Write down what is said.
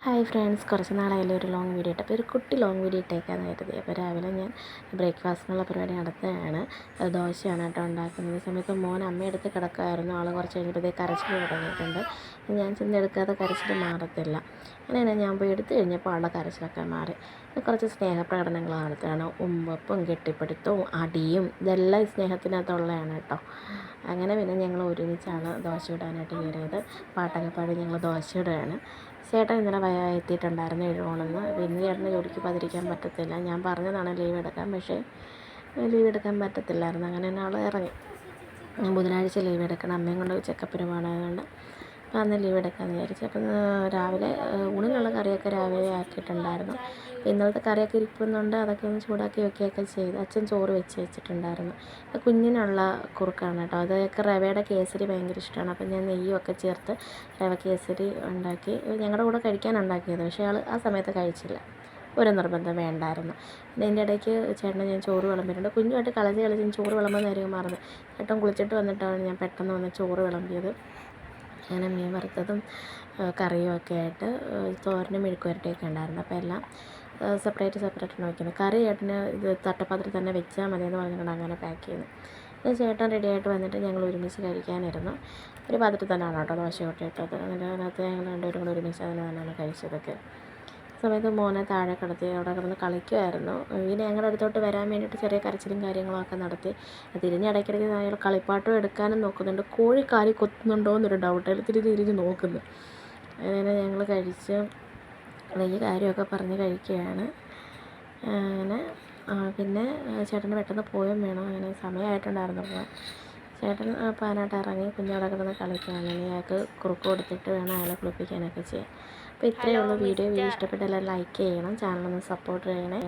Hi friends, കുറച്ച് നാളായാലും ഒരു long video ഇട്ട് അപ്പോൾ ഒരു കുട്ടി ലോങ് വീഡിയോ ഇട്ടേക്കാന്ന് കരുതി. അപ്പോൾ രാവിലെ ഞാൻ ബ്രേക്ക്ഫാസ്റ്റിനുള്ള പരിപാടി നടത്തുകയാണ്. ദോശയാണ് കേട്ടോ ഉണ്ടാക്കുന്നത്. ഈ സമയത്ത് മോൻ അമ്മയെടുത്ത് കിടക്കുമായിരുന്നു. ആൾ കുറച്ച് കഴിഞ്ഞപ്പോഴത്തേക്ക് കരച്ചിൽ തുടങ്ങിയിട്ടുണ്ട്. ഞാൻ ചെന്നെടുക്കാതെ കരച്ചിൽ മാറത്തില്ല. അങ്ങനെ ഞാൻ പോയി എടുത്തു കഴിഞ്ഞപ്പോൾ ആളുടെ കരച്ചിലൊക്കെ മാറി. കുറച്ച് സ്നേഹപ്രകടനങ്ങൾ നടത്തുകയാണ്. ഉമ്മപ്പും കെട്ടിപ്പിടുത്തവും അടിയും ഇതെല്ലാം ഈ സ്നേഹത്തിനകത്തുള്ളതാണ് കേട്ടോ. അങ്ങനെ പിന്നെ ഞങ്ങൾ ഒരുമിച്ചാണ് ദോശ ഇടാനായിട്ട് കയറിയത്. പാട്ടൊക്കെ പാടി ഞങ്ങൾ ദോശ ഇടുകയാണ്. ചേട്ടൻ ഇന്നലെ എത്തിയിട്ടുണ്ടായിരുന്നു എഴുകോണെന്ന്. പിന്നെ ചേട്ടന് ജോലിക്ക് പോകാതിരിക്കാൻ പറ്റത്തില്ല. ഞാൻ പറഞ്ഞതാണ് ലീവ് എടുക്കാൻ, പക്ഷേ ലീവ് എടുക്കാൻ പറ്റത്തില്ലായിരുന്നു. അങ്ങനെ തന്നെ ആൾ ഇറങ്ങി. ഞാൻ ബുധനാഴ്ച ലീവ് എടുക്കണം, അമ്മയും കൊണ്ട് ചെക്കപ്പിന് പോകണതുകൊണ്ട്. അപ്പോൾ അന്ന് ലീവ് എടുക്കാമെന്ന് വിചാരിച്ചു. അപ്പം രാവിലെ ഊണിനുള്ള കറിയൊക്കെ രാവിലെ ആക്കിയിട്ടുണ്ടായിരുന്നു. ഇന്നലത്തെ കറിയൊക്കെ ഇരിക്കുന്നുണ്ട്, അതൊക്കെ ഒന്ന് ചൂടാക്കി വെക്കുകയൊക്കെ ചെയ്തു. അച്ഛൻ ചോറ് വെച്ചിട്ടുണ്ടായിരുന്നു. കുഞ്ഞിനുള്ള കുറുക്കാണ് കേട്ടോ. അതൊക്കെ റവയുടെ കേസരി ഭയങ്കര ഇഷ്ടമാണ്. അപ്പം ഞാൻ നെയ്യുമൊക്കെ ചേർത്ത് റവ കേസരി ഉണ്ടാക്കി ഞങ്ങളുടെ കൂടെ കഴിക്കാൻ ഉണ്ടാക്കിയത്. പക്ഷേ ആൾ ആ സമയത്ത് കഴിച്ചില്ല, ഒരു നിർബന്ധം വേണ്ടായിരുന്നു. പിന്നെ അതിൻ്റെ ഇടയ്ക്ക് ചേട്ടന് ഞാൻ ചോറ് വിളമ്പിയിട്ടുണ്ട്. കുഞ്ഞുമായിട്ട് കളിച്ച് ഞാൻ ചോറ് വിളമ്പുന്ന കാര്യം മറന്നു. ചേട്ടൻ കുളിച്ചിട്ട് വന്നിട്ടാണ് ഞാൻ പെട്ടെന്ന് വന്ന് ചോറ് വിളമ്പിയത്. അങ്ങനെ മീൻ വറുത്തതും കറിയും ഒക്കെ ആയിട്ട് തോരനും മെഴുക്കുവരട്ടിയൊക്കെ ഉണ്ടായിരുന്നു. അപ്പോൾ എല്ലാം സെപ്പറേറ്റ് വയ്ക്കുന്നത്. കറി ചേട്ടന് ഇത് തട്ടപ്പാത്രത്തിൽ തന്നെ വെച്ചാൽ മതിയെന്ന് പറഞ്ഞിട്ടുണ്ട്. അങ്ങനെ പാക്ക് ചെയ്യുന്നു. പിന്നെ ചേട്ടൻ റെഡിയായിട്ട് വന്നിട്ട് ഞങ്ങൾ ഒരുമിച്ച് കഴിക്കാനിരുന്നു. ഒരു പാത്രത്തിൽ തന്നെയാണ് കേട്ടോ ദോശ കൊട്ടിയിട്ടത്. എന്നിട്ട് അതിനകത്ത് ഞങ്ങൾ രണ്ടുപേരും കൂടെ ഒരുമിച്ച് അതിന് തന്നെയാണ് കഴിച്ചതൊക്കെ. സമയത്ത് മോനെ താഴെ കിടത്തി അവിടെ കിടന്ന് കളിക്കുമായിരുന്നു. പിന്നെ ഞങ്ങളുടെ അടുത്തോട്ട് വരാൻ വേണ്ടിയിട്ട് ചെറിയ കരച്ചിലും കാര്യങ്ങളൊക്കെ നടത്തി. തിരിഞ്ഞിടയ്ക്കിടയ്ക്ക് അയാൾ കളിപ്പാട്ടം എടുക്കാനും നോക്കുന്നുണ്ട്. കോഴി കാലിൽ കൊത്തുന്നുണ്ടോ എന്നൊരു ഡൗട്ട്. അതിൽ തിരിഞ്ഞ് നോക്കുന്നു. അങ്ങനെ ഞങ്ങൾ കഴിച്ച് വലിയ കാര്യമൊക്കെ പറഞ്ഞ് കഴിക്കുകയാണ്. അങ്ങനെ പിന്നെ ചേട്ടന് പെട്ടെന്ന് പോയും വേണം. അങ്ങനെ സമയമായിട്ടുണ്ടായിരുന്നു പോകാൻ. ചേട്ടൻ പാനായിട്ട് ഇറങ്ങി കുഞ്ഞവിടെ കിടന്ന് കളിക്കുകയാണ്. ഇനി അയാൾക്ക് കുറുക്ക് കൊടുത്തിട്ട് വേണം അയാളെ കുളിപ്പിക്കാനൊക്കെ ചെയ്യാൻ. അപ്പോൾ ഇത്രയേ ഉള്ളൂ വീഡിയോ. ഇഷ്ടപ്പെട്ടെല്ലാം ലൈക്ക് ചെയ്യണം, ചാനലൊന്ന് സപ്പോർട്ട് ചെയ്യണേ.